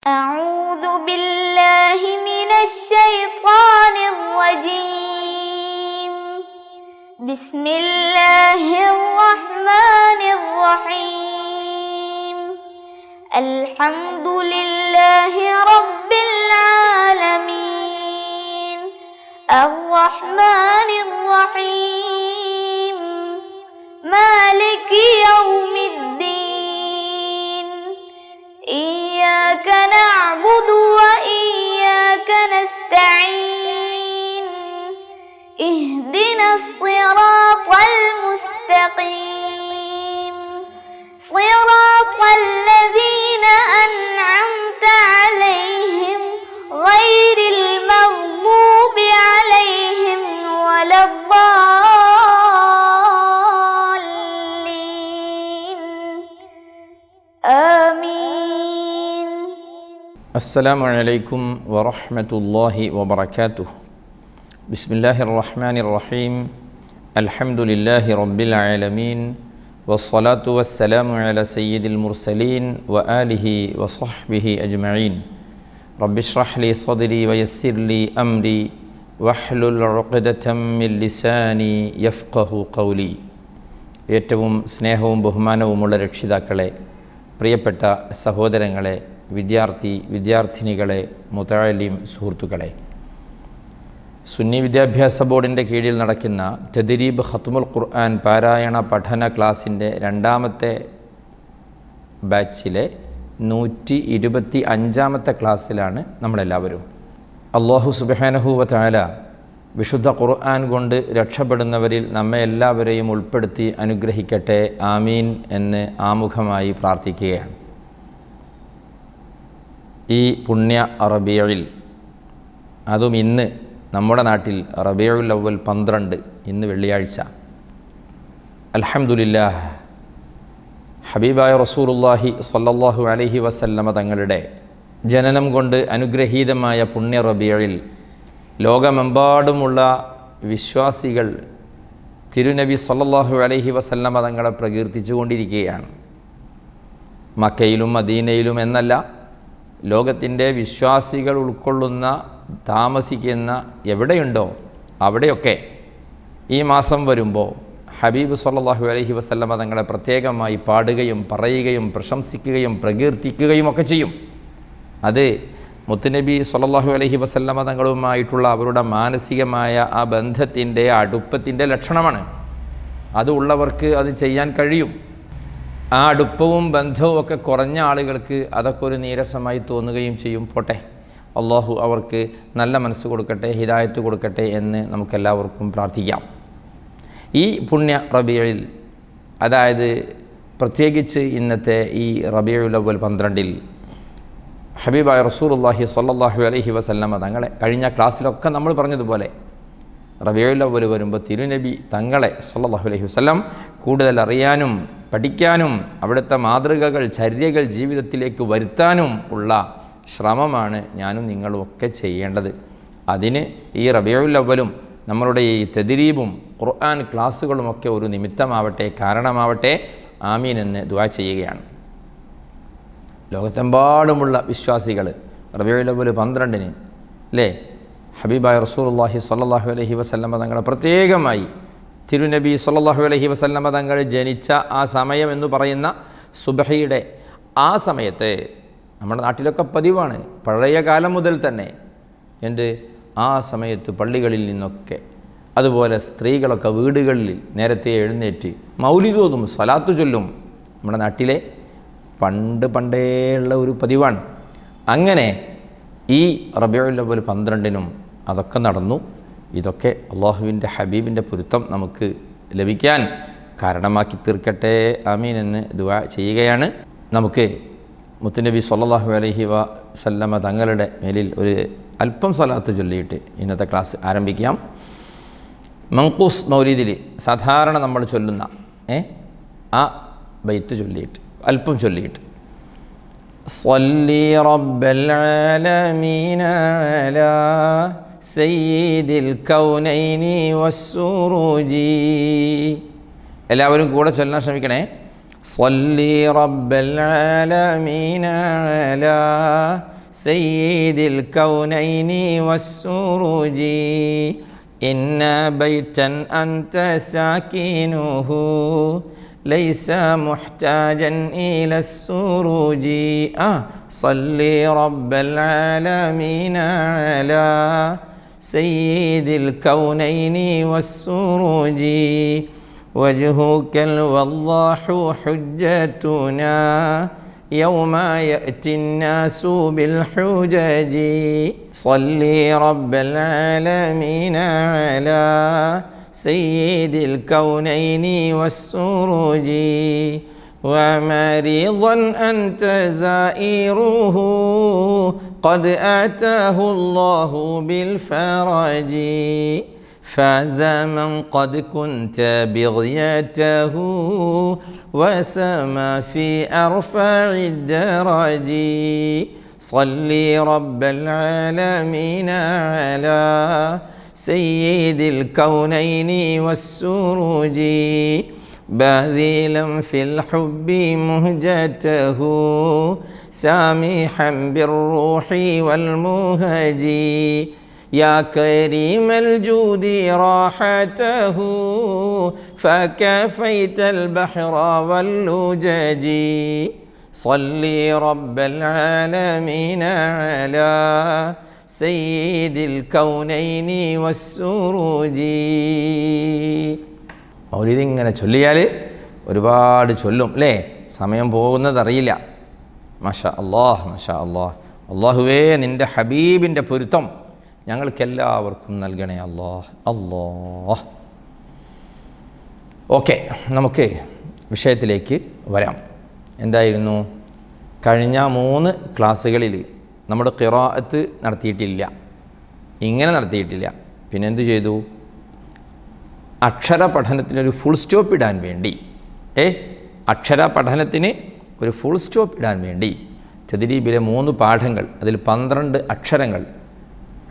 أعوذ بالله من الشيطان الرجيم. بسم الله الرحمن الرحيم. الحمد لله رب العالمين. الرحمن الرحيم. مالك يوم الدين. إياك نعبد وإياك نستعين. اهدنا الصراط المستقيم. صراط الذين أنعمت عليهم غير المغضوب عليهم ولا الضالين. آمين. السلام عليكم ورحمة الله وبركاته. بسم الله الرحمن الرحيم. الحمد لله رب العالمين، والصلاة والسلام على سيد المرسلين وآله وصحبه أجمعين. رب اشرح لي صدري ويسر لي أمري واحلل عقدة من لساني يفقه قولي. ഏറ്റവും സ്നേഹവും ബഹുമാനവുമുള്ള രക്ഷിതാക്കളെ, പ്രിയപ്പെട്ട സഹോദരങ്ങളെ, വിദ്യാർത്ഥിനികളെ, മുതഅല്ലിം സുഹൃത്തുക്കളെ, സുന്നി വിദ്യാഭ്യാസ ബോർഡിൻ്റെ കീഴിൽ നടക്കുന്ന തദ്രീബ് ഖത്മുൽ ഖുർആൻ പാരായണ പഠന ക്ലാസിൻ്റെ രണ്ടാമത്തെ ബാച്ചിലെ 125ാമത്തെ ക്ലാസ്സിലാണ് നമ്മളെല്ലാവരും. അല്ലാഹു സുബ്ഹാനഹു വ തആല വിശുദ്ധ ഖുർആൻ കൊണ്ട് രക്ഷപ്പെടുന്നവരിൽ നമ്മെ എല്ലാവരെയും ഉൾപ്പെടുത്തി അനുഗ്രഹിക്കട്ടെ, ആമീൻ എന്ന് ആമുഖമായി പ്രാർത്ഥിക്കുകയാണ്. ഈ പുണ്യ റബീഉൽ, അതും ഇന്ന് നമ്മുടെ നാട്ടിൽ റബീഉൽ അവ്വൽ 12, ഇന്ന് വെള്ളിയാഴ്ച. അൽഹംദുലില്ലാഹ്, ഹബീബായ റസൂലുള്ളാഹി സ്വല്ലല്ലാഹു അലൈഹി വസല്ലമ തങ്ങളുടെ ജനനം കൊണ്ട് അനുഗ്രഹീതമായ പുണ്യ റബീഉൽ ലോകമെമ്പാടുമുള്ള വിശ്വാസികൾ തിരുനബി സ്വല്ലല്ലാഹു അലൈഹി വസല്ലമ തങ്ങളെ പ്രകീർത്തിച്ചുകൊണ്ടിരിക്കുകയാണ്. മക്കയിലും മദീനയിലും എന്നല്ല, ലോകത്തിൻ്റെ വിശ്വാസികൾ ഉൾക്കൊള്ളുന്ന താമസിക്കുന്ന എവിടെയുണ്ടോ അവിടെയൊക്കെ ഈ മാസം വരുമ്പോൾ ഹബീബ് സ്വല്ലല്ലാഹു അലൈഹി വസല്ലമ തങ്ങളെ പ്രത്യേകമായി പാടുകയും പറയുകയും പ്രശംസിക്കുകയും പ്രകീർത്തിക്കുകയും ഒക്കെ ചെയ്യും. അത് മുത്തുനബി സ്വല്ലല്ലാഹു അലൈഹി വസല്ലമ തങ്ങളുമായിട്ടുള്ള അവരുടെ മാനസികമായ ആ ബന്ധത്തിൻ്റെ അടുപ്പത്തിൻ്റെ ലക്ഷണമാണ്. അത് ഉള്ളവർക്ക് അത് ചെയ്യാൻ കഴിയും. ആ അടുപ്പവും ബന്ധവും ഒക്കെ കുറഞ്ഞ ആളുകൾക്ക് അതൊക്കെ ഒരു നീരസമായി തോന്നുകയും ചെയ്യും. പോട്ടെ, അള്ളാഹു അവർക്ക് നല്ല മനസ്സ് കൊടുക്കട്ടെ, ഹിദായത്ത് കൊടുക്കട്ടെ എന്ന് നമുക്കെല്ലാവർക്കും പ്രാർത്ഥിക്കാം. ഈ പുണ്യ റബീഉൽ, അതായത് പ്രത്യേകിച്ച് ഇന്നത്തെ ഈ റബീഉൽ അവ്വൽ 12 ഹബീബായ റസൂലുള്ളാഹി സ്വല്ലല്ലാഹു അലൈഹി വസല്ലമ തങ്ങളെ കഴിഞ്ഞ ക്ലാസ്സിലൊക്കെ നമ്മൾ പറഞ്ഞതുപോലെ റബീഉൽ അവ്വൽ വരുമ്പോൾ തിരുനബി തങ്ങളെ സ്വല്ലല്ലാഹു അലൈഹി വസല്ലം കൂടുതൽ അറിയാനും പഠിക്കാനും അവിടുത്തെ മാതൃകകൾ, ചര്യകൾ ജീവിതത്തിലേക്ക് വരുത്താനും ഉള്ള ശ്രമമാണ് ഞാനും നിങ്ങളും ഒക്കെ ചെയ്യേണ്ടത്. അതിന് ഈ റബീഉൽ അവ്വലും നമ്മളുടെ ഈ തദ്രീബും ഖുർആൻ ക്ലാസ്സുകളുമൊക്കെ ഒരു നിമിത്തമാവട്ടെ, കാരണമാവട്ടെ, ആമീൻ എന്ന് ദുആ ചെയ്യുകയാണ്. ലോകത്തെമ്പാടുമുള്ള വിശ്വാസികൾ റബീഉൽ അവ്വൽ 12 അല്ലേ, ഹബീബായ റസൂലുള്ളാഹി സ്വല്ലല്ലാഹു അലൈഹി വസല്ലമ തങ്ങളെ പ്രത്യേകമായി തിരുനബി സ്വല്ലല്ലാഹു അലൈഹി വസല്ലമ തങ്ങൾ ജനിച്ച ആ സമയം എന്ന് പറയുന്ന സുബ്ഹിയുടെ ആ സമയത്ത് നമ്മുടെ നാട്ടിലൊക്കെ പതിവാണ്, പഴയ കാലം മുതൽ തന്നെ. ആ സമയത്ത് പള്ളികളിൽ നിന്നൊക്കെ, അതുപോലെ സ്ത്രീകളൊക്കെ വീടുകളിൽ നേരത്തെ എഴുന്നേറ്റ് മൗലിദ് ഓതും, സ്വലാത്ത് ചൊല്ലും. നമ്മുടെ നാട്ടിലെ പണ്ടേയുള്ള ഒരു പതിവാണ്. അങ്ങനെ ഈ റബീഉൽ അവ്വൽ 12 അതൊക്കെ നടന്നു. ഇതൊക്കെ അള്ളാഹുവിൻ്റെ ഹബീബിൻ്റെ പൊരുത്തം നമുക്ക് ലഭിക്കാൻ കാരണമാക്കി തീർക്കട്ടെ, ആമീൻ എന്ന് ദുആ ചെയ്യുകയാണ്. നമുക്ക് മുത്തുനബി സ്വല്ലല്ലാഹു അലൈഹി വസല്ലമ തങ്ങളുടെ മേലിൽ ഒരു അല്പം സ്വലാത്ത് ചൊല്ലിയിട്ട് ഇന്നത്തെ ക്ലാസ് ആരംഭിക്കാം. മൻഖൂസ് മൗലിദിൽ സാധാരണ നമ്മൾ ചൊല്ലുന്ന ആ ബൈത്ത് ചൊല്ലിയിട്ട്, അല്പം ചൊല്ലിയിട്ട്, സ്വല്ലി റബ്ബൽ ആലമീന അലാ സയ്യിദിൽ കൗനൈനി വസ്സുറൂജി. എല്ലാവരും കൂടെ ചൊല്ലാൻ ശ്രമിക്കണേ. صلي رب العالمين على سيد الكونين والسروج إن بيتا أنت ساكنه ليس محتاجا إلى السروج صل رب العالمين على سيد الكونين والسروج وجهك الوضاح حجتنا يوم يأتي الناس بالحجج صل رب العالمين على سيد الكونين والسروج ومريضا أنت زائره قد آتاه الله بالفرج فاز من قد كنت بغيته وسما في أرفع الدرج صل رب العالمين على سيد الكونين والسروج باذلا في الحب مهجته سامحا بالروح والمهج يا كريم الجود راحته فكفيت البحر واللجج صل رب العالمين على سيد الكونين والسروج. മൗലിദ് ഇങ്ങനെ ചൊല്ലിയാൽ ഒരുപാട് ചൊല്ലും അല്ലേ, സമയം പോകുന്നതറിയില്ല. മാഷാ അല്ലാഹ് മാഷാ അല്ലാഹ്. അല്ലാഹുവേ നിൻ്റെ ഹബീബിൻ്റെ പൊരുത്തം ഞങ്ങൾക്കെല്ലാവർക്കും നൽകണേ അല്ലാഹ് അല്ലാഹ്. ഓക്കെ, നമുക്ക് വിഷയത്തിലേക്ക് വരാം. എന്തായിരുന്നു, കഴിഞ്ഞ 3 ക്ലാസ്സുകളിൽ നമ്മുടെ ഖിറാഅത്ത് നടത്തിയിട്ടില്ല, ഇങ്ങനെ നടത്തിയിട്ടില്ല. പിന്നെ എന്ത് ചെയ്തു, അക്ഷര പഠനത്തിനൊരു ഫുൾ സ്റ്റോപ്പ് ഇടാൻ വേണ്ടി അക്ഷര പഠനത്തിന് ഒരു ഫുൾ സ്റ്റോപ്പ് ഇടാൻ വേണ്ടി തദ്രീബിലെ 3 പാഠങ്ങൾ, അതിൽ 12 അക്ഷരങ്ങൾ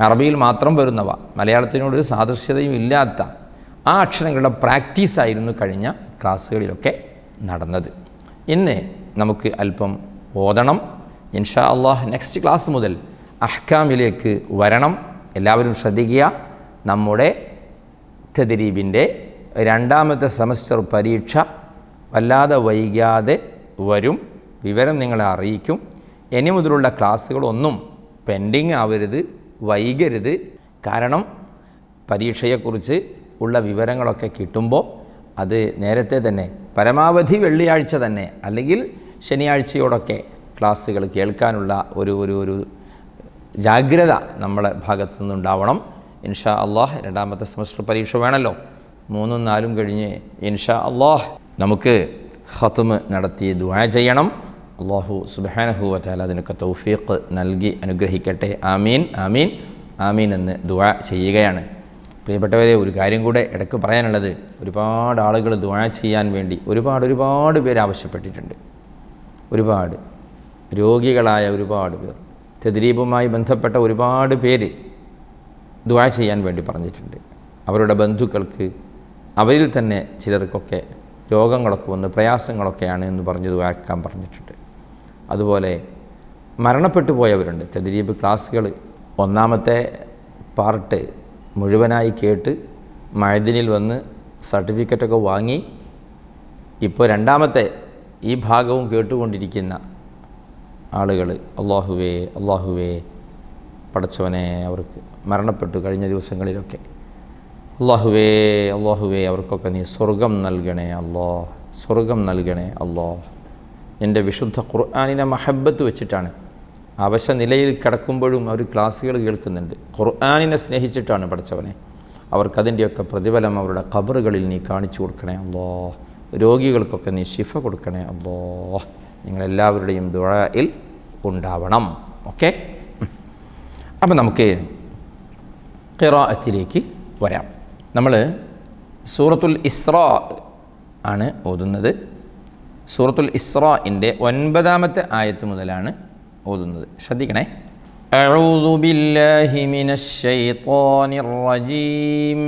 അറബിയിൽ മാത്രം വരുന്നവ, മലയാളത്തിനോടൊരു സാദൃശ്യതയും ഇല്ലാത്ത ആ അക്ഷരങ്ങളുടെ പ്രാക്ടീസായിരുന്നു കഴിഞ്ഞ ക്ലാസ്സുകളിലൊക്കെ നടന്നത്. ഇന്ന് നമുക്ക് അല്പം ഓതണം. ഇൻഷാ അല്ലാഹ് നെക്സ്റ്റ് ക്ലാസ് മുതൽ അഹ്കാമിലേക്ക് വരണം. എല്ലാവരും ശ്രദ്ധിക്കുക. നമ്മുടെ തദ്രീബിൻ്റെ 2ാമത്തെ സെമസ്റ്റർ പരീക്ഷ വല്ലാതെ വൈകാതെ വരും. വിവരം നിങ്ങളെ അറിയിക്കും. ഇനി മുതലുള്ള ക്ലാസ്സുകളൊന്നും പെൻഡിങ് ആവരുത്, വൈകരുത്. കാരണം പരീക്ഷയെക്കുറിച്ച് ഉള്ള വിവരങ്ങളൊക്കെ കിട്ടുമ്പോൾ അത് നേരത്തെ തന്നെ, പരമാവധി വെള്ളിയാഴ്ച തന്നെ അല്ലെങ്കിൽ ശനിയാഴ്ചയോടൊക്കെ ക്ലാസ്സുകൾ കേൾക്കാനുള്ള ഒരു ജാഗ്രത നമ്മളെ ഭാഗത്തു നിന്നുണ്ടാവണം. ഇൻഷാ അല്ലാഹ് 2ാമത്തെ സെമസ്റ്റർ പരീക്ഷ വേണമല്ലോ. 3ഉം 4ഉം കഴിഞ്ഞ് ഇൻഷാ അല്ലാഹ് നമുക്ക് ഖത്മ് നടത്തി ദുആ ചെയ്യണം. അല്ലാഹു സുബ്ഹാനഹു വ തആല അതിനൊക്കെ തൗഫീഖ് നൽകി അനുഗ്രഹിക്കട്ടെ. ആമീൻ ആമീൻ ആമീൻ എന്ന് ദുആ ചെയ്യുകയാണ്. പ്രിയപ്പെട്ടവരെ, ഒരു കാര്യം കൂടെ ഇടയ്ക്ക് പറയാനുള്ളത്, ഒരുപാട് ആളുകൾ ദുആ ചെയ്യാൻ വേണ്ടി ഒരുപാട് പേര് ആവശ്യപ്പെട്ടിട്ടുണ്ട്. ഒരുപാട് രോഗികളായ ഒരുപാട് പേർ, തദ്രീബുമായി ബന്ധപ്പെട്ട ഒരുപാട് പേര് ദുആ ചെയ്യാൻ വേണ്ടി പറഞ്ഞിട്ടുണ്ട്. അവരുടെ ബന്ധുക്കൾക്ക്, അവരിൽ തന്നെ ചിലർക്കൊക്കെ രോഗങ്ങളൊക്കെ വന്ന് പ്രയാസങ്ങളൊക്കെയാണ് എന്ന് പറഞ്ഞ് ദുആക്കാൻ പറഞ്ഞിട്ടുണ്ട്. അതുപോലെ മരണപ്പെട്ടു പോയവരുണ്ട്. തദ്രീബ് ക്ലാസ്സുകൾ 1ാമത്തെ പാർട്ട് മുഴുവനായി കേട്ട് മഅദിനിൽ വന്ന് സർട്ടിഫിക്കറ്റൊക്കെ വാങ്ങി ഇപ്പോൾ 2ാമത്തെ ഈ ഭാഗവും കേട്ടുകൊണ്ടിരിക്കുന്ന ആളുകൾ, അല്ലാഹുവേ പടച്ചവനെ, അവർക്ക് മരണപ്പെട്ടു കഴിഞ്ഞ ദിവസങ്ങളിലൊക്കെ, അല്ലാഹുവേ അവർക്കൊക്കെ നീ സ്വർഗം നൽകണേ അല്ലാഹ്, സ്വർഗം നൽകണേ അല്ലാഹ്. എൻ്റെ വിശുദ്ധ ഖുർആനിനെ മഹബ്ബത്ത് വെച്ചിട്ടാണ്, അവശ നിലയിൽ കിടക്കുമ്പോഴും അവർ ക്ലാസ്സുകൾ കേൾക്കുന്നുണ്ട്. ഖുർആനിനെ സ്നേഹിച്ചിട്ടാണ് പടച്ചവനെ. അവർക്കതിൻ്റെയൊക്കെ പ്രതിഫലം അവരുടെ ഖബറുകളിൽ നീ കാണിച്ചു കൊടുക്കണേ അല്ലാഹ്. രോഗികൾക്കൊക്കെ നീ ശിഫ കൊടുക്കണേ അല്ലാഹ്. നിങ്ങളെല്ലാവരുടെയും ദുആയിൽ ഉണ്ടാവണം. ഓക്കെ, അപ്പം നമുക്ക് ഖിറാഅത്തിലേക്ക് വരാം. നമ്മൾ സൂറത്തുൽ ഇസ്രാ ആണ് ഓതുന്നത്. സൂറത്തുൽ ഇസ്രാഇൻ്റെ 9ാമത്തെ ആയത്ത് മുതലാണ് ഓതുന്നത്. ശ്രദ്ധിക്കണേ. അഊദു ബില്ലാഹി മിനശ് ശൈത്വാനിർ റജീം.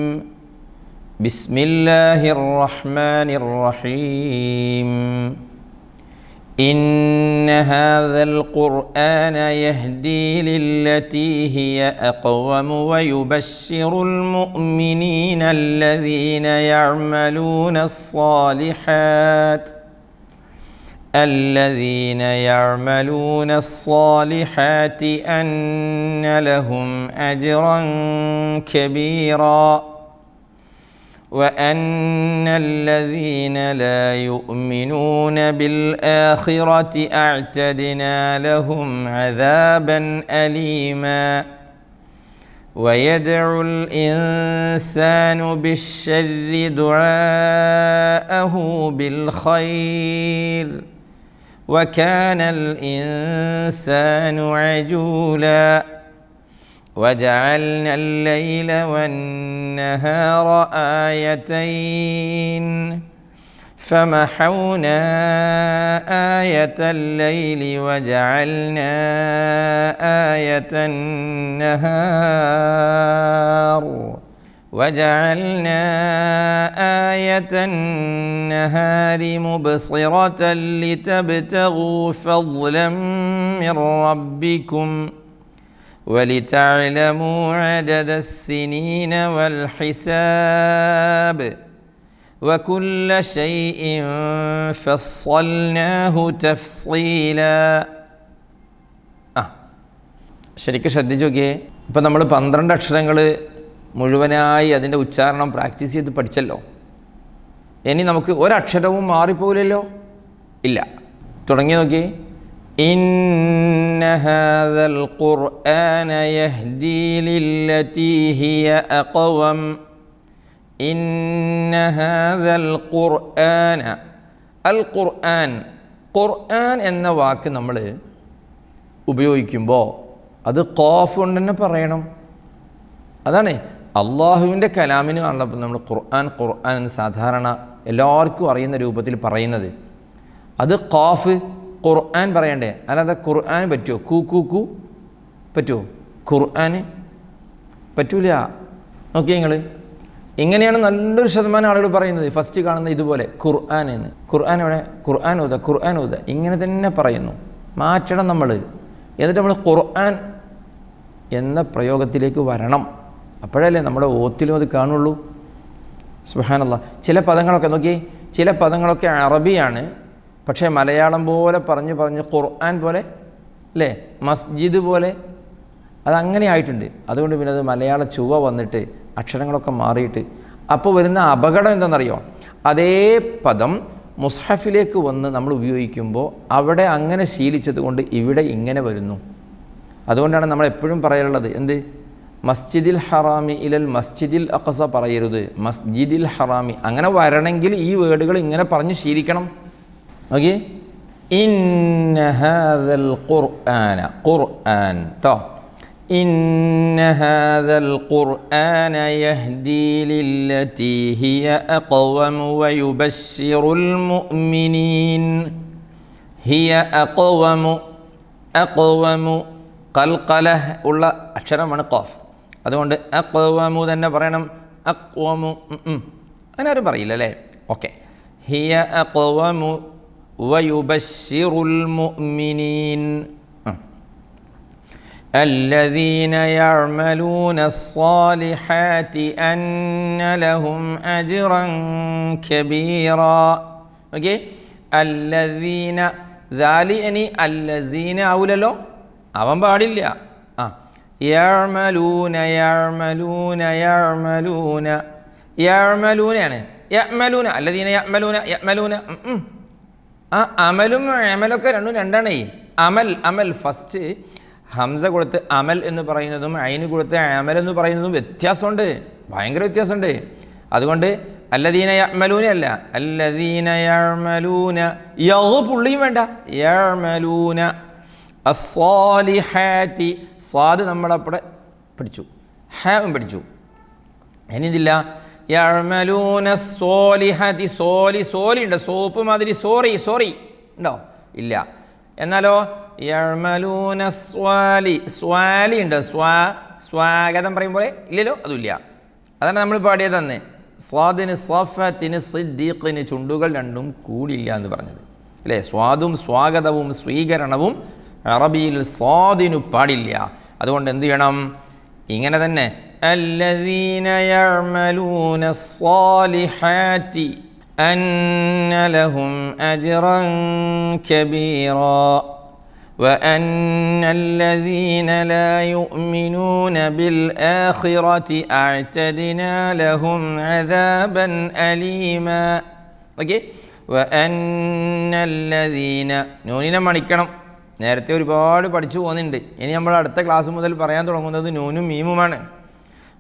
ബിസ്മില്ലാഹിർ റഹ്മാനിർ റഹീം. إن هذا القرآن يهدي للتي هي أقوم ويبشر المؤمنين الذين يعملون الصالحات أن لهم أجرا كبيرا وأن الذين لا يؤمنون بالآخرة أعتدنا لهم عذابا أليما ويدعو الإنسان بالشر دعاءه بالخير وكان الإنسان عجولا وجعلنا الليل والنهار آيتين فمحونا آية الليل وجعلنا آية النهار مبصرة لتبتغوا فضلا من ربكم ولتعلموا عدد السنين والحساب وكل شيء فصلناه تفصيلا. ശരിക്കും ശ്രദ്ധിച്ചു നോക്കിയേ. ഇപ്പം നമ്മൾ 12 അക്ഷരങ്ങൾ മുഴുവനായി അതിൻ്റെ ഉച്ചാരണം പ്രാക്ടീസ് ചെയ്ത് പഠിച്ചല്ലോ. ഇനി നമുക്ക് ഒരക്ഷരവും മാറിപ്പോകില്ലല്ലോ. ഇല്ല, തുടങ്ങി നോക്കിയേ. إن هذا القرآن يهدي للتي هي أقوم. إن هذا القرآن ഖുർആൻ എന്ന വാക്ക് നമ്മൾ ഉപയോഗിക്കുമ്പോൾ അത് ഖാഫ് കൊണ്ട് തന്നെ പറയണം. അതാണ് അള്ളാഹുവിൻ്റെ കലാമിന് കാണുമ്പോൾ നമ്മൾ ഖുർആൻ എന്ന് സാധാരണ എല്ലാവർക്കും അറിയുന്ന രൂപത്തിൽ പറയുന്നത്. അത് ഖാഫ് ഖുർആൻ പറയണ്ടേ, അല്ലാതെ ഖുർആൻ പറ്റുമോ? കൂ പറ്റുമോ? ഖുർആന് പറ്റൂല. നോക്കിയേ നിങ്ങൾ, ഇങ്ങനെയാണ് നല്ലൊരു ശതമാനം ആളുകൾ പറയുന്നത്. ഫസ്റ്റ് കാണുന്ന ഇതുപോലെ ഖുർആൻ എന്ന്. ഖുർആൻ എവിടെ? ഖുർആൻ ഓത ഇങ്ങനെ തന്നെ പറയുന്നു. മാറ്റണം നമ്മൾ. എന്നിട്ട് നമ്മൾ ഖുർആൻ എന്ന പ്രയോഗത്തിലേക്ക് വരണം. അപ്പോഴല്ലേ നമ്മുടെ ഓത്തിലും അത് കാണുള്ളൂ. സുബ്ഹാനല്ലാഹ്. ചില പദങ്ങളൊക്കെ നോക്കിയേ, ചില പദങ്ങളൊക്കെ അറബിയാണ്, പക്ഷേ മലയാളം പോലെ പറഞ്ഞ് ഖുർആൻ പോലെ അല്ലേ, മസ്ജിദ് പോലെ അതങ്ങനെ ആയിട്ടുണ്ട്. അതുകൊണ്ട് പിന്നെ അത് മലയാള ചുവ വന്നിട്ട് അക്ഷരങ്ങളൊക്കെ മാറിയിട്ട് അപ്പോൾ വരുന്ന അപകടം എന്താണെന്നറിയോ? അതേ പദം മുസ്ഹഫിലേക്ക് വന്ന് നമ്മൾ ഉപയോഗിക്കുമ്പോൾ അവിടെ അങ്ങനെ ശീലിച്ചത് കൊണ്ട് ഇവിടെ ഇങ്ങനെ വരുന്നു. അതുകൊണ്ടാണ് നമ്മൾ എപ്പോഴും പറയാറുള്ളത്, എന്ത്, മസ്ജിദിൽ ഹറാമി ഇലൽ മസ്ജിദിൽ അഖ്സ പറയരുത്, മസ്ജിദിൽ ഹറാമി. അങ്ങനെ വരണമെങ്കിൽ ഈ വേർഡുകൾ ഇങ്ങനെ പറഞ്ഞ് ശീലിക്കണം. ഓക്കെ, ഇന്ന ഹാദൽ ഖുർആന, ഖുർആൻ ട്ടോ, ഇന്ന ഹാദൽ ഖുർആന യഹ്ദി ലില്ലതി ഹിയ അഖ്വം വയുബശ്ശിറുൽ മുഅ്മിനീൻ. ഹിയ അഖ്വം ഖൽഖല ഉള്ള അക്ഷരമാണ് ഖാഫ്. അതുകൊണ്ട് അഖ്വമു തന്നെ പറയണം. അഖ്വമു അങ്ങനെ ആരും പറയില്ല അല്ലേ? ഓക്കെ, ഹിയ അഖ്വമു വയുബശ്ശിറുൽ മുഅ്മിനീൻ الذين يعملون الصالحات أن لهم أجرا كبيرا. ഓക്കെ, الذين ذالي الذين ആവൂലല്ലോ, അവൻ പാടില്ല. യഅ്മലൂന യഅ്മലൂന യഅ്മലൂന യഅ്മലൂനയാണ്. യഅ്മലൂന അല്ലദീന യഅ്മലൂന യഅ്മലൂന. അമലും അമലൊക്കെ രണ്ടാണേ. അമൽ ഫസ്റ്റ് ഹംസ കൊടുത്ത് അമൽ എന്ന് പറയുന്നതും ഐന് കൊടുത്ത് അമൽ എന്ന് പറയുന്നതും വ്യത്യാസമുണ്ട്, ഭയങ്കര വ്യത്യാസമുണ്ട്. അതുകൊണ്ട് അല്ലദീന യഅ്മലൂന അല്ല, അല്ലദീന യഅ്മലൂന. യഹ് പുള്ളിയും വേണ്ട, യഅ്മലൂന അസ്സാലിഹാത്തി. സ്വാദ് നമ്മളവിടെ പഠിച്ചു, ഹാവും പഠിച്ചു. ഇനി ഇതില്ല, യഅ്മലൂന സ്വാലിഹാത്തി. സോലി ഉണ്ട്, സോപ്പ് മാതിരി സോറി ഉണ്ടോ? ഇല്ല. എന്നാലോ യഅ്മലൂന സ്വാലി ഉണ്ട്, സ്വാഗതം പറയും പോലെ ഇല്ലല്ലോ, അതുമില്ല. അതാണ് നമ്മൾ പാടിയത് തന്നെ. സ്വാദിന് സഫത്തിന് സിദ്ദീഖിന് ചുണ്ടുകൾ രണ്ടും കൂടിയില്ല എന്ന് പറഞ്ഞത്. അല്ലേ? സ്വാദും സ്വാഗതവും സ്വീകരണവും അറബിയിൽ സ്വാദിനു പാടില്ല. അതുകൊണ്ട് എന്ത് ചെയ്യണം? ഇങ്ങനെ തന്നെ അല്ലദീന യഅമലൂന സ്സാലിഹാത്തി അന്ന ലഹും അജ്റൻ കബീറാ وأن الذين لا يؤمنون بالآخرة أعتدنا لهم عذابا أليما. ഓക്കെ, وأن الذين നൂനിനെ മണിക്കണം. നേരത്തെ ഒരുപാട് പഠിച്ചു പോകുന്നുണ്ട്. ഇനി നമ്മൾ അടുത്ത ക്ലാസ് മുതൽ പറയാൻ തുടങ്ങുന്നത് നൂനും മീമുമാണ്.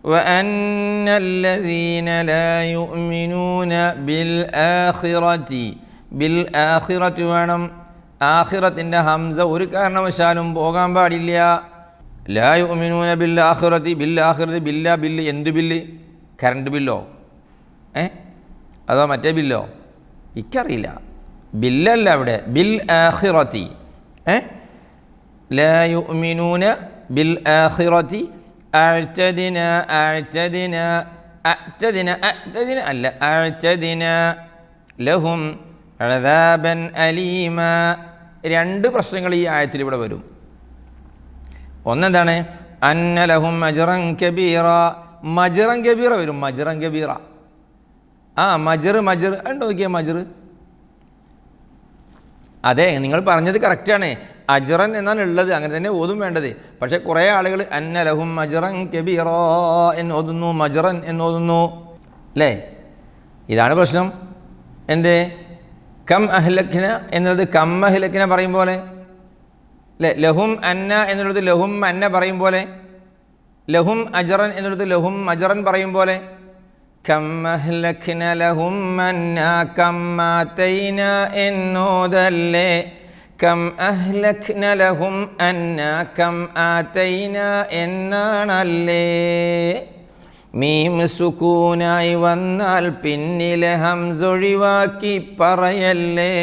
وأن الذين لا يؤمنون بالآخرة بالآخرة വേണം. ആഖിറത്തിൻ്റെ ഹംസ ഒരു കാരണവശാലും പോകാൻ പാടില്ല. ലാ യുഅ്മിനൂന ബിൽ ആഖിറതി ബിൽ ആഖിറതി ബില്ല ബില്ല് എന്ത് ബില്ല്? കറണ്ട് ബില്ലോ അതോ മറ്റേ ബില്ലോ? എനിക്കറിയില്ല. ബില്ലല്ല അവിടെ, ബിൽ ആഖിറതി. ലാ യുഅ്മിനൂന ബിൽ ആഖിറതി അഅ്തദിന അഅ്തദിന അഅ്തദിന അഅ്തദിന അല്ല അഅ്തദിന ലഹും അദാബൻ അലീമ. രണ്ട് പ്രശ്നങ്ങൾ ഈ ആയത്തിൽ ഇവിടെ വരും. ഒന്നെന്താണ്? അന്ന ലഹും മജ്റൻ കബീറ. മജ്റൻ കബീറ വരും. മജ്റൻ കബീറ. മജ്ർ മജ്ർ ഉണ്ടോ നോക്കിയാൽ മജ്ർ. അതെ, നിങ്ങൾ പറഞ്ഞത് കറക്റ്റാണ്. അജ്റൻ എന്നാണ് ഉള്ളത്, അങ്ങനെ തന്നെ ഓതും വേണ്ടത്. പക്ഷേ കുറേ ആളുകൾ അന്ന ലഹും മജ്റൻ കബീറ എന്ന് ഓതുന്നു, മജ്റൻ എന്നോതുന്നു, അല്ലേ? ഇതാണ് പ്രശ്നം. എന്തേ? കം അഹ്ലക്ന എന്നുള്ളത് കം അഹ്ലക്ന പറയും പോലെ, അല്ലേ? ലഹും അന്ന എന്നുള്ളത് ലഹും അന്ന പറയും പോലെ, ലഹും അജ്റൻ എന്നുള്ളത് ലഹും അജ്റൻ പറയും പോലെ. കം അഹ്ലക്ന ലഹും അന്ന കം ആതൈന എന്നോതല്ലേ. കം അഹ്ലക്ന ലഹും അന്ന കം ആതൈന എന്നാണല്ലേ. മീം സുക്കൂനായി വന്നാൽ പിന്നിലെ ഹംസൊഴിവാക്കി പറയല്ലേ.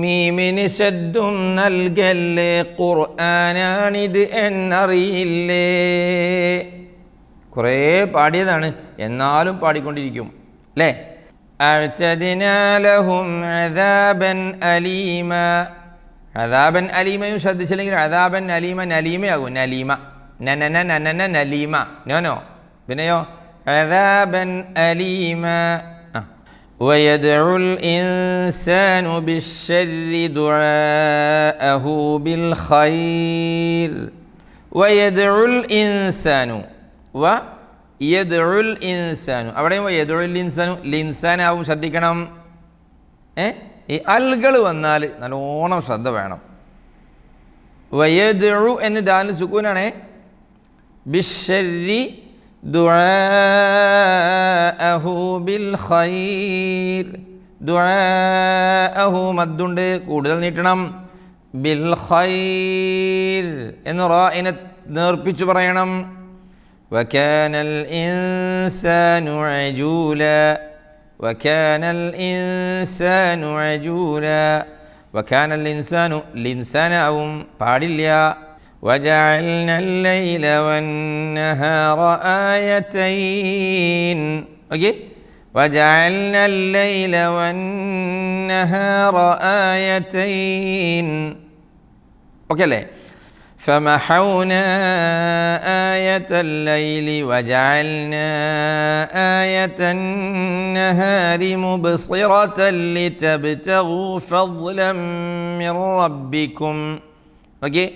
മീമിന് ശദ്ദും നൽകല്ലേ. ഖുർആനാണിത് എന്നറിയില്ലേ. കുറേ പാടിയതാണ്, എന്നാലും പാടിക്കൊണ്ടിരിക്കും, അല്ലേ? അഅ്തദിനാ ലഹും അദാബൻ അലീമ. അദാബൻ അലീമയും ശ്രദ്ധിച്ചില്ലെങ്കിൽ അദാബൻ അലീമ നലീമയാകും. നലീമ നനന നനന നലീമ. നോനോ പിന്നെയോ അദാബൻ അലീമ. വയദ്ഉൽ ഇൻസാനു ബിശ്ശർരി ദുആഅഹു ബിൽ ഖൈർ. വയദ്ഉൽ ഇൻസാനു വയദ്ഉൽ ഇൻസാനു. അവിടെയും വയദ്ഉൽ ഇൻസാനു ലിൻസാനാവും, ശ്രദ്ധിക്കണം. ഈ അൽകൾ വന്നാൽ നല്ലോണം ശ്രദ്ധ വേണം. വയദ്ഉ എന്ന് ദാൽ സുക്കൂനാണേ. ബിശ്ശർരി ദുആഅഹു ബിൽ ഖൈർ. ദുആഅഹു മദ്ദുണ്ട്, കൂടുതൽ നീട്ടണം. ബിൽ ഖൈർ എന്ന് റാഇനെ നേർപ്പിച്ചു പറയണം. വകാനൽ ഇൻസാനു അജൂല. വകാനൽ ഇൻസാനു അജൂല. വകാനൽ ഇൻസാനു ലിൻസാനാവും പാടില്ല. وجعلنا الليل والنهار آيتين. ഓക്കേ, وجعلنا الليل والنهار آيتين. ഓക്കേ അല്ലേ? فمحونا آية الليل وجعلنا آية النهار مبصرة لتبتغوا فضلا من ربكم. ഓക്കേ,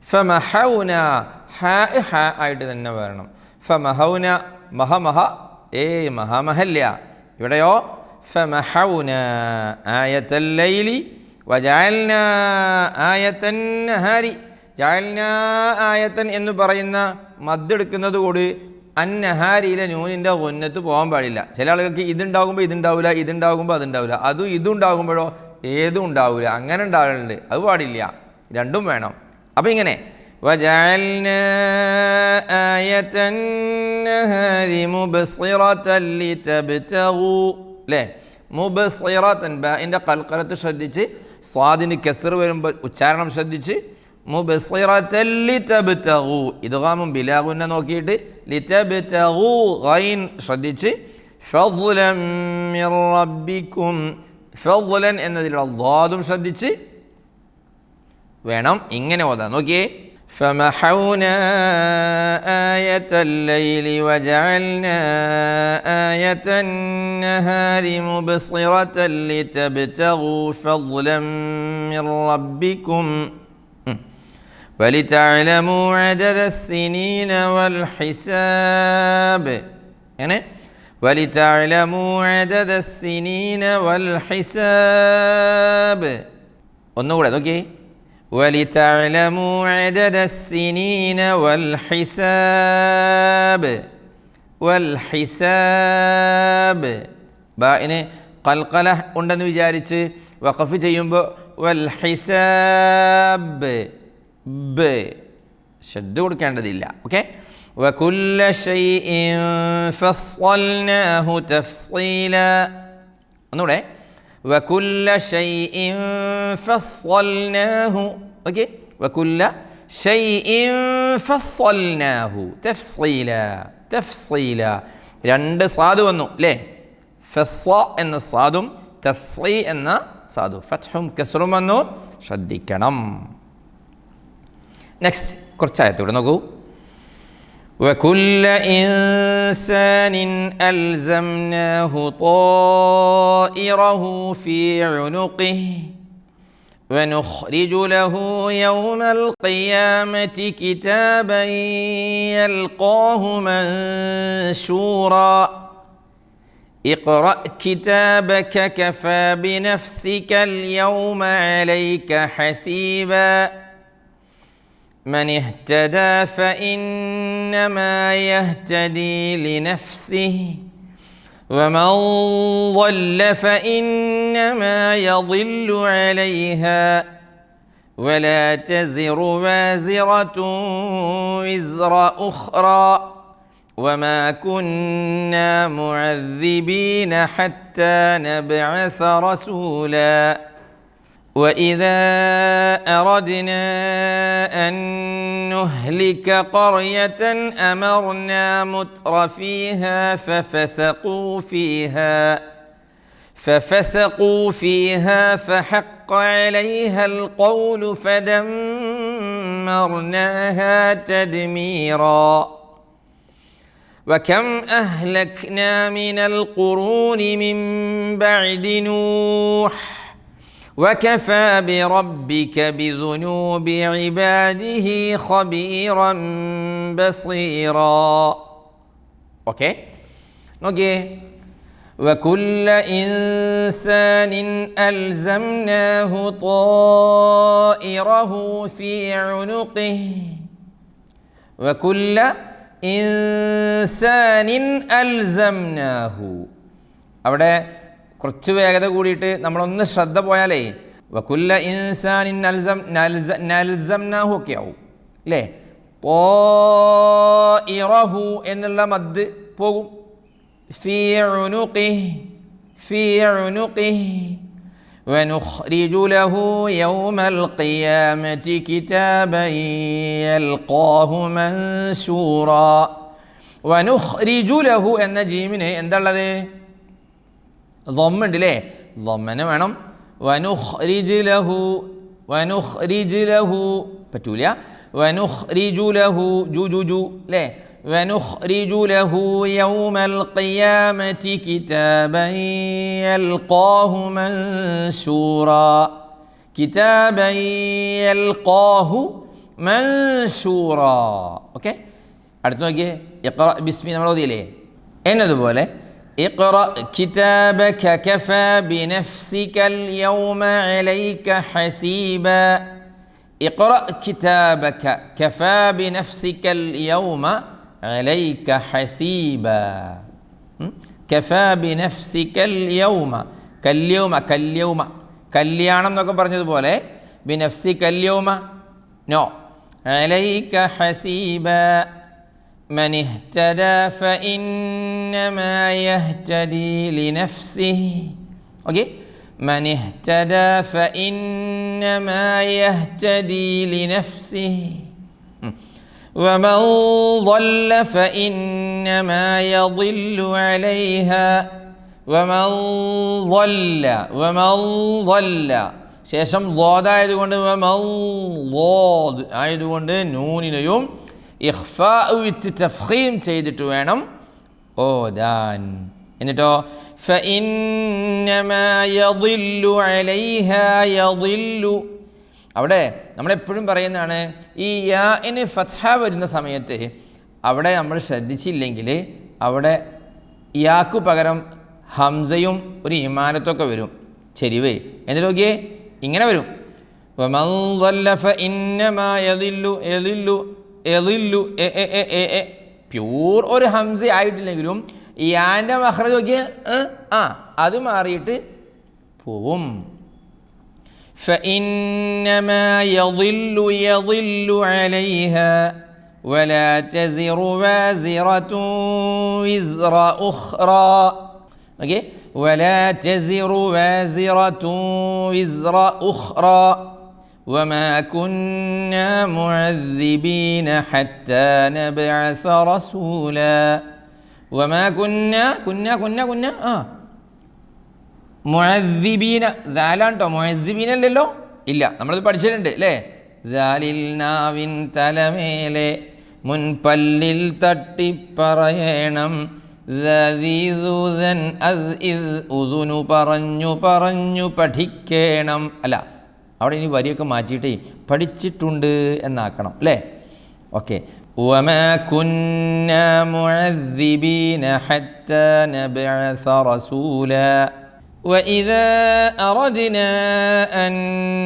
ഫമഹൗന ഹ ആയിട്ട് തന്നെ വരണം. ഫമഹൗന മഹമഹ മഹമഹല്ല. ഇവിടെയോ ഫമഹൗന ആയത്തൽ ലൈലി വജഅൽന ആയത്തൻ നഹാരി. ജഅൽന ആയത്തൻ എന്ന് പറയുന്ന മദ്ദെടുക്കുന്നത് കൂടി അന്നഹാരിയിലെ നൂനിൻ്റെ ഉന്നത്ത് പോകാൻ പാടില്ല. ചില ആളുകൾക്ക് ഇതുണ്ടാകുമ്പോൾ ഇതുണ്ടാവില്ല, ഇതുണ്ടാകുമ്പോൾ അതുണ്ടാവില്ല, അതും ഇതും ഉണ്ടാകുമ്പോഴോ ഏതും ഉണ്ടാവില്ല, അങ്ങനെ ഉണ്ടാകലുണ്ട്. അത് പാടില്ല, രണ്ടും വേണം. അപ്പം ഇങ്ങനെ വജഅൽനാ ആയത്തൻ നഹാരി മുബ്സിറതൻ ലിതബ്തഗൂ, അല്ലേ? മുബ്സിറതൻ ബാഇൻ്റെ ഖൽഖലത്ത് ശ്രദ്ധിച്ച്, സ്വാദിന് കസ്ർ വരുമ്പോൾ ഉച്ചാരണം ശ്രദ്ധിച്ച്. മുബ്സിറതൻ ലിതബ്തഗൂ ഇദ്ഗാമും ബിലാഗുന്ന നോക്കിയിട്ട് ലിതബ്തഗൂ ഗൈൻ ശ്രദ്ധിച്ച്. ഫദ്ലൻ മിർ റബ്ബിക്കും ഫളൻ എന്നതിലുള്ള ളാദും ശ്രദ്ധിച്ച് വേണം ഇങ്ങനെ ഓതാൻ. നോക്കിയേ, فمحونا آية الليل وجعلنا آية النهار مبصرة لتبتغوا فضلا من ربكم ولتعلموا عدد السنين والحساب. يعني ولتعلموا عدد السنين والحساب. ഒന്നുകൂടെ നോക്കിയേ, ولتعلموا عدد السنين والحساب. والحساب ബാഇന് ഖൽഖല ഉണ്ടെന്ന് വിചാരിച്ച് വഖഫ് ചെയ്യുമ്പോൾ വൽഹിസാബ് ശബ്ദ കൊടുക്കേണ്ടതില്ല. ഓക്കെ, وكل شيء فصلناه تفصيلا. ഒന്നുകൂടെ, وكل شيء فصلناه. ഓക്കെ, وكل شيء فصلناه تفصيلا. تفصيلا രണ്ട് സാദ് വന്നു അല്ലേ? ഫസ്സ എന്ന സാദും തഫ്സീ എന്ന സാദു ഫത്ഹും കസ്റും വന്നു, ശ്രദ്ധിക്കണം. നെക്സ്റ്റ് കുറച്ചായത്തൂടെ നോക്കൂ. وكل إنسان ألزمناه طائره في عنقه ونخرج له يوم القيامة كتابا يلقاه منشورا اقرأ كتابك كفى بنفسك اليوم عليك حسيبا من اهتدى فإنما يهتدي لنفسه ومن ضل فإنما يضل عليها ولا تزر وازرة وزر أخرى وما كنا معذبين حتى نبعث رسولا وإذا أردنا أن نهلك قرية أمرنا متر فيها ففسقوا فيها فحق عليها القول فدمرناها تدميرا وكم أهلكنا من القرون من بعد نوح وكفى بربك بذنوب عباده خبيرا بصيرا. اوكي نوكي وكل إنسان ألزمناه طائره في عنقه وكل إنسان ألزمناه. അവിടെ കുറച്ച് വേഗത കൂടിയിട്ട് നമ്മളൊന്ന് ശ്രദ്ധ പോയാലേ വകുല്ല ഇൻസാനിൻ നൽസംനാഹു ഒക്കെ ആവും അല്ലേ? ത്വാഇറഹു എന്നുള്ള മദ് പോകും. ഫീ ഉനുഖിഹി വനുഖ്രിജു ലഹു യൗമൽ ഖിയാമത്തി കിതാബൻ യൽഖാഹു മൻശൂറാ. വനുഖ്രിജു ലഹു എന്ന ജീമിന് എന്താ ഉള്ളത്? ളമ്മുണ്ട് അല്ലേ? ളമ്മനെ വേണം. വനുഖ്രിജു ലഹു പറ്റൂല. വനുഖ്രിജു ലഹു ജു അല്ലേ? വനുഖ്രിജു ലഹു യൗമൽ ഖിയാമത്തി കിതാബൻ യൽഖാഹു മൻശൂറാ. കിതാബൻ യൽഖാഹു മൻശൂറാ. ഓക്കെ, അടുത്ത് നോക്കിയേ. ഇഖ്റ ബിസ്മി നമ്മൾ ഓതിയില്ലേ? എന്നതുപോലെ اقرأ كتابك كفى بنفسك اليوم عليك حسيبا. اقرأ كتابك كفى بنفسك اليوم عليك حسيبا. كفى بنفسك اليوم كاليوم കല്യാണം എന്നൊക്കെ പറഞ്ഞതുപോലെ بنفسك اليوم نو عليك حسيبا. من اهتدى فإنما يهتدي لنفسه. اوكي، من اهتدى فإنما يهتدي لنفسه ومن ضل فإنما يضل عليها വമൻ ളല്ല വമൻ ളല്ല. ശേഷം ളാദായതുകൊണ്ട് വമൻ ളാദ് ആയതുകൊണ്ട് നൂനിനെയും ഇഖ്ഫാ വിത്ത് തഫ്ഖീം ചെയ്തിട്ട് വേണം ഓതാൻ. എന്നിട്ടോ ഫഇന്നമാ യദില്ലു അലൈഹാ യദില്ലു. അവിടെ നമ്മളെപ്പോഴും പറയുന്നതാണ് ഈ യാഇന് ഫത്ഹ വരുന്ന സമയത്ത് അവിടെ നമ്മൾ ശ്രദ്ധിച്ചില്ലെങ്കിൽ അവിടെ യാക്കു പകരം ഹംസയും ഒരു ഇമാനത്തൊക്കെ വരും, ചെരിവ്. എന്നിട്ട് നോക്കിയേ, ഇങ്ങനെ വരും വമൻ ളല്ല ഫഇന്നമാ യദില്ലു യദില്ലു യദില്ലു പ്യൂർ ഒരു ഹംസ ആയിട്ടില്ലെങ്കിലും യാൻ്റെ മഖ്റജ് നോക്കിയ അത് മാറിയിട്ട് പോവും. ഫഇന്നമാ യദില്ലു യദില്ലു അലൈഹാ വലാ തസിറു വാസിറതു വിസ്റ ഉഖ്റാ. ഓക്കേ, വലാ തസിറു വാസിറതു വിസ്റ ഉഖ്റാ വമാ കുന്നാ മുഅദ്ദിബീന ഹത്താ നബ്അസ റസൂലാ. വമാ കുന്നാ മുഅദ്ദിബീന ദാലാണ്ടോ, മുഅദ്ദിബീന അല്ലല്ലോ, ഇല്ല, നമ്മളത് പഠിച്ചിട്ടുണ്ട് അല്ലേ. ദാലിൽ നാവിൻ തലമേലെ മുൻപല്ലിൽ തട്ടിപ്പറയണം, ഉദുനു പറഞ്ഞു പറഞ്ഞു പഠിക്കണം. അല്ല, അവിടെ ഇനി വരിയൊക്കെ മാറ്റിയിട്ട് പഠിച്ചിട്ടുണ്ട് എന്നാക്കണം അല്ലേ. ഓക്കെ, വമാ കുന്നാ മുഅദ്ദിബീന ഹത്താ നബ്അസ റസൂലാ വഇദാ അറദ്നാ അൻ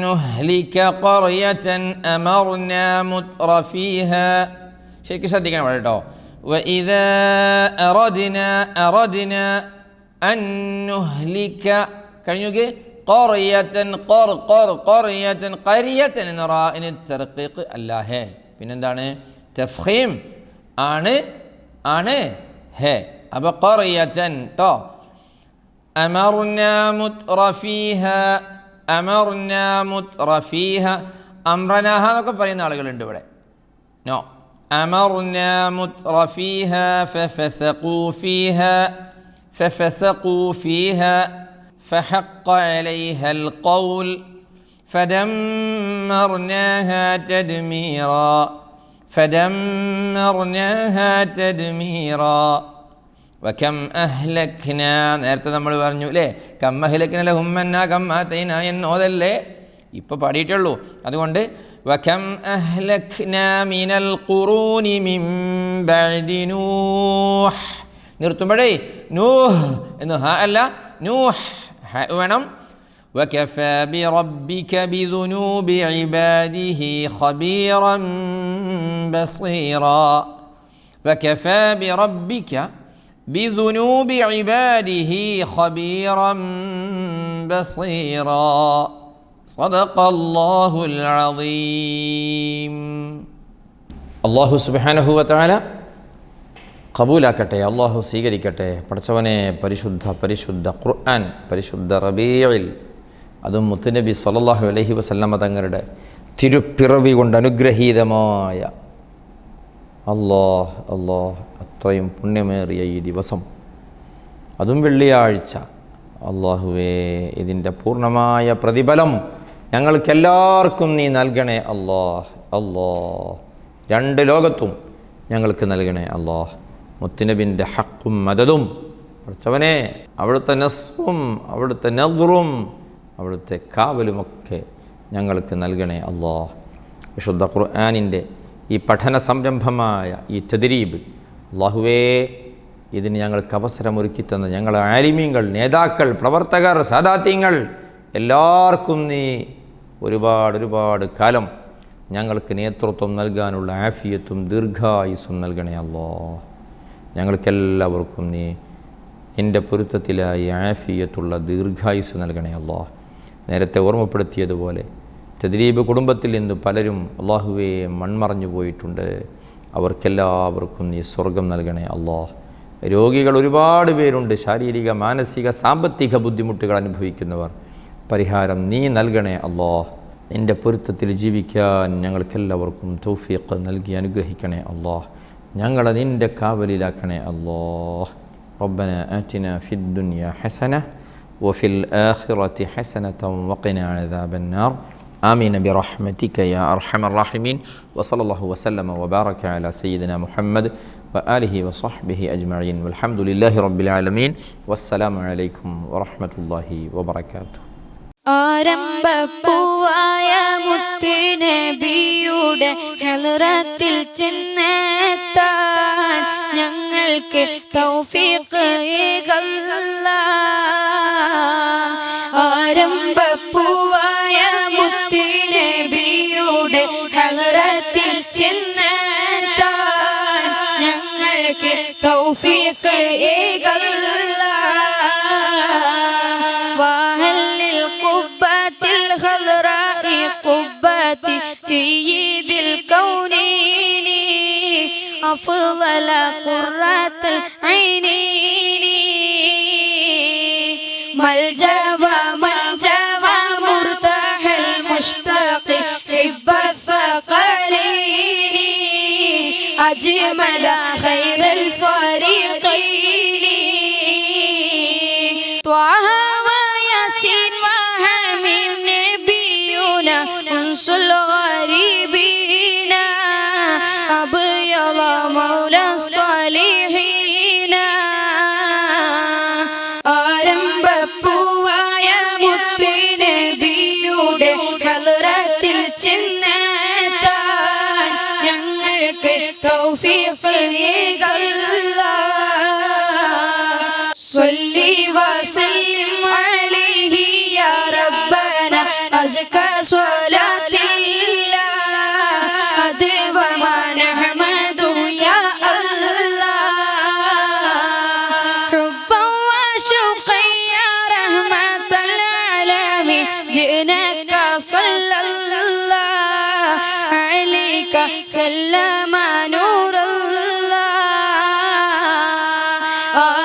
നുഹ്ലിക ഖർയതൻ അമർനാ മുത്രഫീഹാ. ശരിക്കും ശ്രദ്ധിക്കണം അവിടെ കേട്ടോ. വഇദാ അറദ്നാ അൻ നുഹ്ലിക കഴിഞ്ഞു ഖർയതൻ ഖർയതൻ ഖരിയതൻ എന്ന റാഇന് തർഖീഖ് അല്ലാഹേ. പിന്നെന്താണ്? തഫ്ഖീം ആണ് ഹേ. അപ്പോൾ ഖർയതൻ ട്ടോ. അമർനാ മുത്രഫീഹാ അംറനാഹ എന്നൊക്കെ പറയുന്ന ആളുകളുണ്ട് ഇവിടെ. നോ, അമർനാ മുത്രഫീഹാ ഫഫസഖൂ ഫീഹാ فحق عليها القول فدمرناها تدميرا وكم أهلكنا. നേരത്തെ നമ്മൾ പറഞ്ഞു അല്ലേ, കം അഹ്ലക്ന ലഹും മന്നാ കം ആതൈനാ എന്നോതല്ലേ ഇപ്പോൾ പാടിയിട്ടുള്ളൂ. അതുകൊണ്ട് വകം അഹ്ലക്നാ മിനൽ ഖുറൂനി മിൻ ബഅദി നൂഹ് നിർത്തുമ്പോഴേ നൂഹ് എന്ന് ഹ അല്ല, നൂഹ് വേണം. وكفى بربك بذنوب عباده خبيرا بصيرا. وكفى بربك بذنوب عباده خبيرا بصيرا. صدق الله العظيم. الله سبحانه وتعالى കബൂലാക്കട്ടെ, അള്ളാഹു സ്വീകരിക്കട്ടെ. പഠിച്ചവനെ, പരിശുദ്ധ ഖുർആൻ, പരിശുദ്ധ റബീഇൽ, അതും മുത്തുനബി സല്ലല്ലാഹു അലൈഹി വസല്ലമ തങ്ങളുടെ തിരുപ്പിറവി കൊണ്ട് അനുഗ്രഹീതമായ അല്ലാഹ് അത്രയും പുണ്യമേറിയ ഈ ദിവസം, അതും വെള്ളിയാഴ്ച, അള്ളാഹുവേ ഇതിൻ്റെ പൂർണ്ണമായ പ്രതിഫലം ഞങ്ങൾക്കെല്ലാവർക്കും നീ നൽകണേ അല്ലാഹ്. രണ്ട് ലോകത്തും ഞങ്ങൾക്ക് നൽകണേ അല്ലാഹ്. മുത്തുനബിൻ്റെ ഹക്കും മദതും പഠിച്ചവനെ, അവിടുത്തെ നസ്റും അവിടുത്തെ നദ്റും അവിടുത്തെ കാവലുമൊക്കെ ഞങ്ങൾക്ക് നൽകണേ അല്ലാഹ്. വിശുദ്ധ ഖുർആനിൻ്റെ ഈ പഠന സംരംഭമായ ഈ തദ്രീബ്, അല്ലാഹുവേ ഇതിന് ഞങ്ങൾക്ക് അവസരമൊരുക്കി തന്ന ഞങ്ങളെ ആലിമീങ്ങൾ, നേതാക്കൾ, പ്രവർത്തകർ, സാദാത്യങ്ങൾ എല്ലാവർക്കും നീ ഒരുപാട് കാലം ഞങ്ങൾക്ക് നേതൃത്വം നൽകാനുള്ള ആഫിയത്തും ദീർഘായുസ്സും നൽകണേ അല്ലാഹ്. ഞങ്ങൾക്കെല്ലാവർക്കും നീ എൻ്റെ പൊരുത്തത്തിലായി ആഫിയത്തുള്ള ദീർഘായുസ്സ് നൽകണേ അല്ലാഹ്. നേരത്തെ ഓർമ്മപ്പെടുത്തിയതുപോലെ തദ്രീബ് കുടുംബത്തിൽ നിന്ന് പലരും അല്ലാഹുവേ മൺമറഞ്ഞു പോയിട്ടുണ്ട്. അവർക്കെല്ലാവർക്കും നീ സ്വർഗം നൽകണേ അല്ലാഹ്. രോഗികൾ ഒരുപാട് പേരുണ്ട്, ശാരീരിക, മാനസിക, സാമ്പത്തിക ബുദ്ധിമുട്ടുകൾ അനുഭവിക്കുന്നവർ. പരിഹാരം നീ നൽകണേ അല്ലാഹ്. നിൻ്റെ പൊരുത്തത്തിൽ ജീവിക്കാൻ ഞങ്ങൾക്കെല്ലാവർക്കും തൗഫീഖ് നൽകി അനുഗ്രഹിക്കണേ അല്ലാഹ്. ഞങ്ങളെ നിൻ്റെ കാവലിലാക്കണേ അല്ലാഹ്. ربنا آتنا في الدنيا حسنة وفي الآخرة حسنة وقنا عذاب النار آمين برحمتك يا أرحم الراحمين وصلى الله وسلم وبارك على سيدنا محمد وآله وصحبه أجمعين والحمد لله رب العالمين والسلام عليكم ورحمة الله وبركاته. ആരംഭപ്പൂവായ മുത്തുനബിയുടെ ഹളറത്തിൽ ചെന്നെത്താൻ ഞങ്ങൾക്ക് തൗഫീഖ് ആരംഭപ്പൂവായ മുത്തുനബിയുടെ ഹളറത്തിൽ ചെന്നെത്താൻ ഞങ്ങൾക്ക് തൗഫീഖ് قبة سيد الكونين أفضل قرة العينين ملجأ ومنجأ ومرتاح المشتاق حب الثقلين أجمل خير الفريقين طه وياسين وحميم نبينا أنس الغريبين أبيض مولى الصالحين ആരംഭപ്പൂവായ മുത്തുനബിയുടെ ഹളറത്തിൽ ചെന്നെത്താൻ ഞങ്ങൾക്ക് തൗഫീഖ് صلي وسلم عليه يا ربنا أزكى صلاة الله أدوما نحمده يا الله حبا وشوقا يا رحمة العالمين جئناك صلى الله عليك سلم نور الله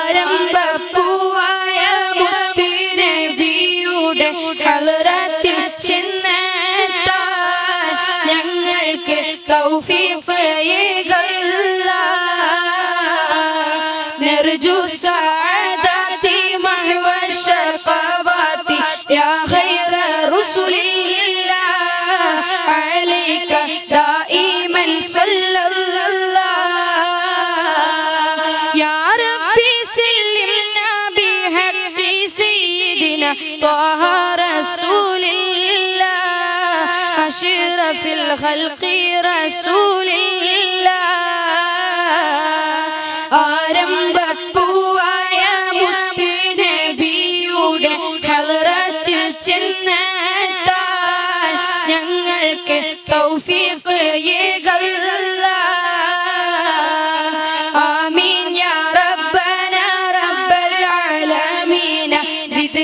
ആരംഭപ്പൂവായ മുത്തുനബിയുടെ ഹളറത്തിൽ ചെന്നെത്താൻ ഞങ്ങൾക്ക് തൗഫീഖ് نرجو السعادة محو الشقوات يا خير رسل الله عليك دائما صلى الله يا ربي سلمنا بحق سيدنا طه رسول الله أشرف الخلق رسول الله ആരംഭപ്പൂവായ മുത്തുനബിയുടെ ഹളറത്തിൽ ചെന്നെത്താൻ ഞങ്ങൾക്ക് തൗഫീഖ് آمين يا ربنا رب العالمين زد